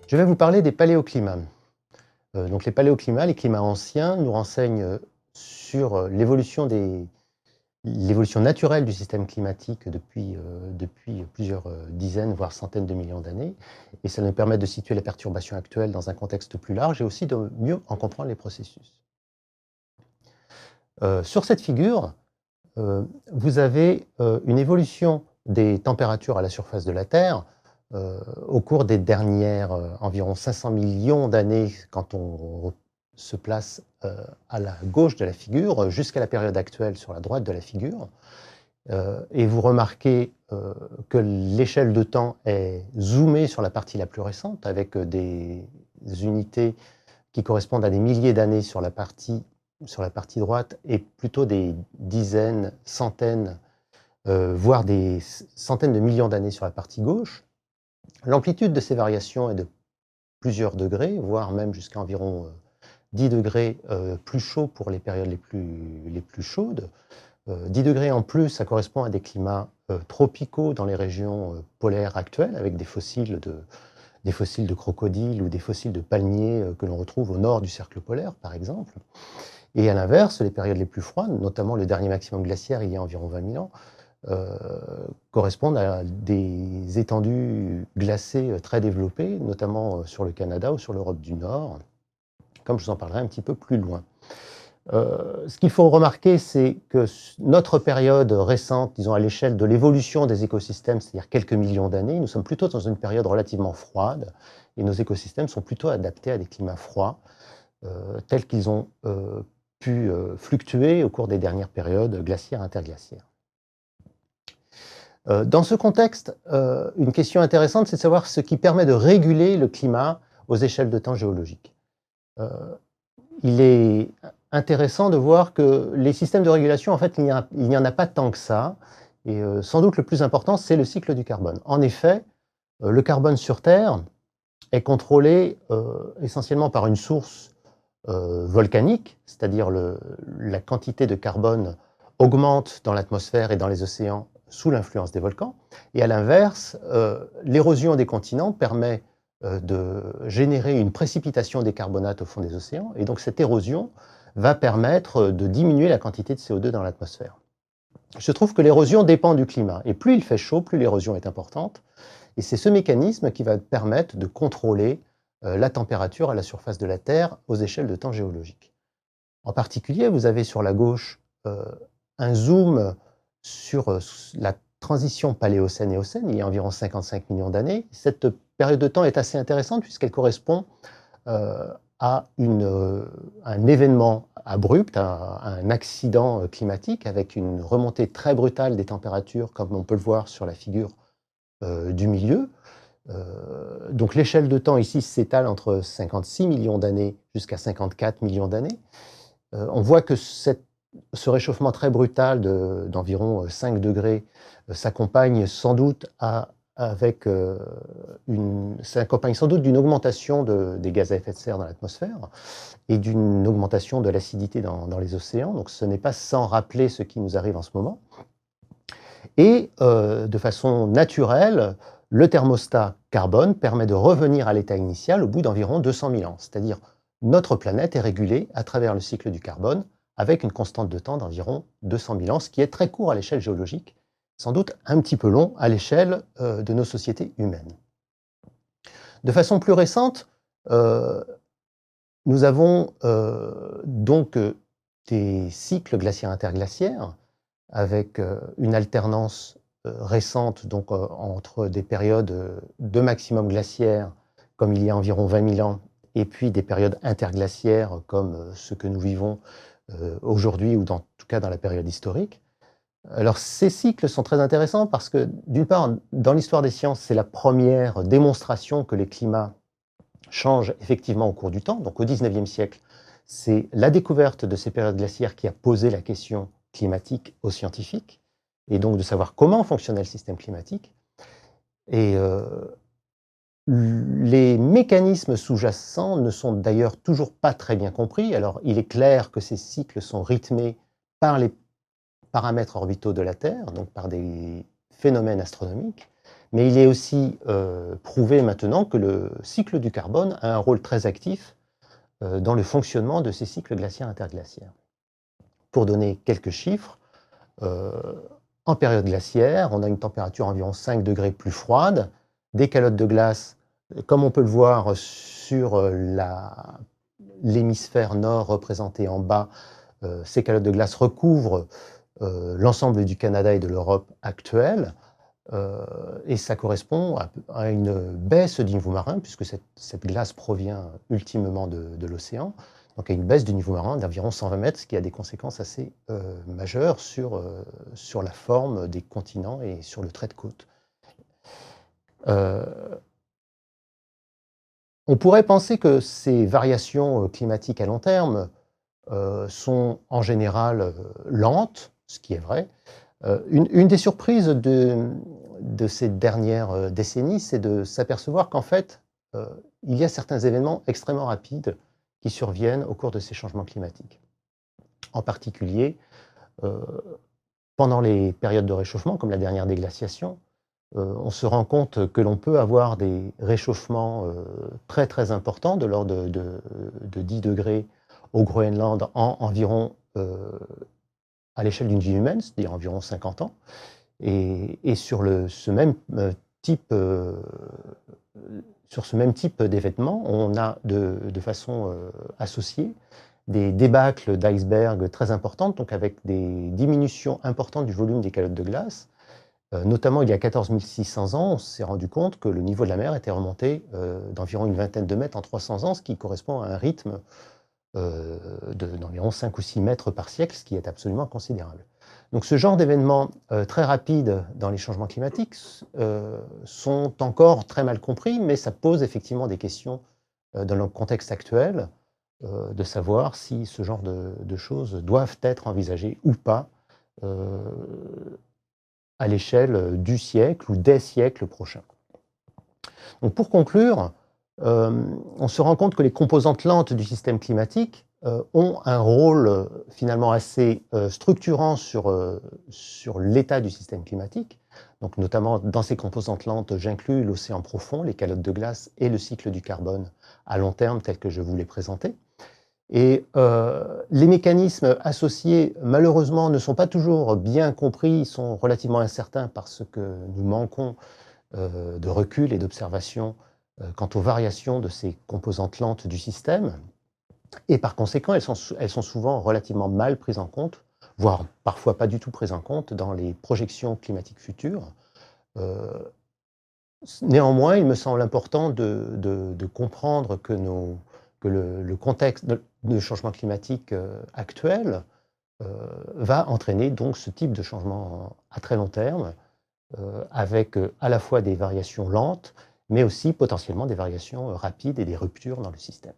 Je vais vous parler des paléoclimats. Donc les paléoclimats, les climats anciens, nous renseignent sur l'évolution naturelle du système climatique depuis plusieurs dizaines, voire centaines de millions d'années. Et ça nous permet de situer les perturbations actuelles dans un contexte plus large et aussi de mieux en comprendre les processus. Sur cette figure, vous avez une évolution des températures à la surface de la Terre au cours des dernières environ 500 millions d'années, quand on se place à la gauche de la figure, jusqu'à la période actuelle sur la droite de la figure. Et vous remarquez que l'échelle de temps est zoomée sur la partie la plus récente, avec des unités qui correspondent à des milliers d'années sur la partie droite, et plutôt des dizaines, centaines, voire des centaines de millions d'années sur la partie gauche. L'amplitude de ces variations est de plusieurs degrés, voire même jusqu'à environ 10 degrés plus chaud pour les périodes les plus chaudes. 10 degrés en plus, ça correspond à des climats tropicaux dans les régions polaires actuelles, avec des fossiles de crocodiles ou des fossiles de palmiers que l'on retrouve au nord du cercle polaire, par exemple. Et à l'inverse, les périodes les plus froides, notamment le dernier maximum glaciaire il y a environ 20 000 ans, correspondent à des étendues glacées très développées, notamment sur le Canada ou sur l'Europe du Nord, comme je vous en parlerai un petit peu plus loin. Ce qu'il faut remarquer, c'est que notre période récente, disons à l'échelle de l'évolution des écosystèmes, c'est-à-dire quelques millions d'années, nous sommes plutôt dans une période relativement froide, et nos écosystèmes sont plutôt adaptés à des climats froids, tels qu'ils ont pu fluctuer au cours des dernières périodes glaciaires interglaciaires. Dans ce contexte, une question intéressante, c'est de savoir ce qui permet de réguler le climat aux échelles de temps géologiques. Il est intéressant de voir que les systèmes de régulation, en fait, il n'y en a pas tant que ça. Et sans doute le plus important, c'est le cycle du carbone. En effet, le carbone sur Terre est contrôlé essentiellement par une source volcanique, c'est-à-dire la quantité de carbone augmente dans l'atmosphère et dans les océans sous l'influence des volcans. Et à l'inverse, l'érosion des continents permet de générer une précipitation des carbonates au fond des océans, et donc cette érosion va permettre de diminuer la quantité de CO2 dans l'atmosphère. Il se trouve que l'érosion dépend du climat, et plus il fait chaud, plus l'érosion est importante, et c'est ce mécanisme qui va permettre de contrôler la température à la surface de la Terre aux échelles de temps géologiques. En particulier, vous avez sur la gauche un zoom sur la transition paléocène-éocène, il y a environ 55 millions d'années. Cette période de temps est assez intéressante puisqu'elle correspond à un événement abrupt, à un accident climatique avec une remontée très brutale des températures, comme on peut le voir sur la figure du milieu. Donc l'échelle de temps ici s'étale entre 56 millions d'années jusqu'à 54 millions d'années. On voit que ce réchauffement très brutal d'environ 5 degrés s'accompagne sans doute d'une augmentation des gaz à effet de serre dans l'atmosphère et d'une augmentation de l'acidité dans les océans. Donc ce n'est pas sans rappeler ce qui nous arrive en ce moment. Et de façon naturelle, le thermostat carbone permet de revenir à l'état initial au bout d'environ 200 000 ans. C'est-à-dire notre planète est régulée à travers le cycle du carbone avec une constante de temps d'environ 200 000 ans, ce qui est très court à l'échelle géologique, sans doute un petit peu long à l'échelle de nos sociétés humaines. De façon plus récente, nous avons donc des cycles glaciaires interglaciaires avec une alternance récente donc, entre des périodes de maximum glaciaire, comme il y a environ 20 000 ans, et puis des périodes interglaciaires comme ce que nous vivons aujourd'hui, ou en tout cas dans la période historique. Alors ces cycles sont très intéressants parce que, d'une part, dans l'histoire des sciences, c'est la première démonstration que les climats changent effectivement au cours du temps. Donc au XIXe siècle, c'est la découverte de ces périodes glaciaires qui a posé la question climatique aux scientifiques, et donc de savoir comment fonctionnait le système climatique. Et les mécanismes sous-jacents ne sont d'ailleurs toujours pas très bien compris. Alors, il est clair que ces cycles sont rythmés par les paramètres orbitaux de la Terre, donc par des phénomènes astronomiques, mais il est aussi prouvé maintenant que le cycle du carbone a un rôle très actif dans le fonctionnement de ces cycles glaciaires interglaciaires. Pour donner quelques chiffres, en période glaciaire, on a une température environ 5 degrés plus froide, des calottes de glace, comme on peut le voir sur l'hémisphère nord représenté en bas, ces calottes de glace recouvrent l'ensemble du Canada et de l'Europe actuelle, et ça correspond à une baisse du niveau marin, puisque cette glace provient ultimement de l'océan, donc à une baisse du niveau marin d'environ 120 mètres, ce qui a des conséquences assez majeures sur la forme des continents et sur le trait de côte. On pourrait penser que ces variations climatiques à long terme sont en général lentes, ce qui est vrai. Une des surprises de ces dernières décennies, c'est de s'apercevoir qu'en fait, il y a certains événements extrêmement rapides qui surviennent au cours de ces changements climatiques. En particulier, pendant les périodes de réchauffement, comme la dernière déglaciation, on se rend compte que l'on peut avoir des réchauffements très très importants, de l'ordre de 10 degrés au Groenland en environ, à l'échelle d'une vie humaine, c'est-à-dire environ 50 ans. Et sur ce même type d'événement, on a de façon associée des débâcles d'icebergs très importantes, donc avec des diminutions importantes du volume des calottes de glace. Notamment, il y a 14 600 ans, on s'est rendu compte que le niveau de la mer était remonté d'environ une vingtaine de mètres en 300 ans, ce qui correspond à un rythme d'environ 5 ou 6 mètres par siècle, ce qui est absolument considérable. Donc ce genre d'événements très rapides dans les changements climatiques sont encore très mal compris, mais ça pose effectivement des questions dans le contexte actuel, de savoir si ce genre de choses doivent être envisagées ou pas à l'échelle du siècle ou des siècles prochains. Donc pour conclure, on se rend compte que les composantes lentes du système climatique ont un rôle finalement assez structurant sur l'état du système climatique. Donc notamment dans ces composantes lentes, j'inclus l'océan profond, les calottes de glace et le cycle du carbone à long terme tel que je vous l'ai présenté. Et les mécanismes associés, malheureusement, ne sont pas toujours bien compris, ils sont relativement incertains parce que nous manquons de recul et d'observation quant aux variations de ces composantes lentes du système. Et par conséquent, elles sont souvent relativement mal prises en compte, voire parfois pas du tout prises en compte dans les projections climatiques futures. Néanmoins, il me semble important de comprendre que le contexte de changement climatique actuel va entraîner donc ce type de changement à très long terme, avec à la fois des variations lentes, mais aussi potentiellement des variations rapides et des ruptures dans le système.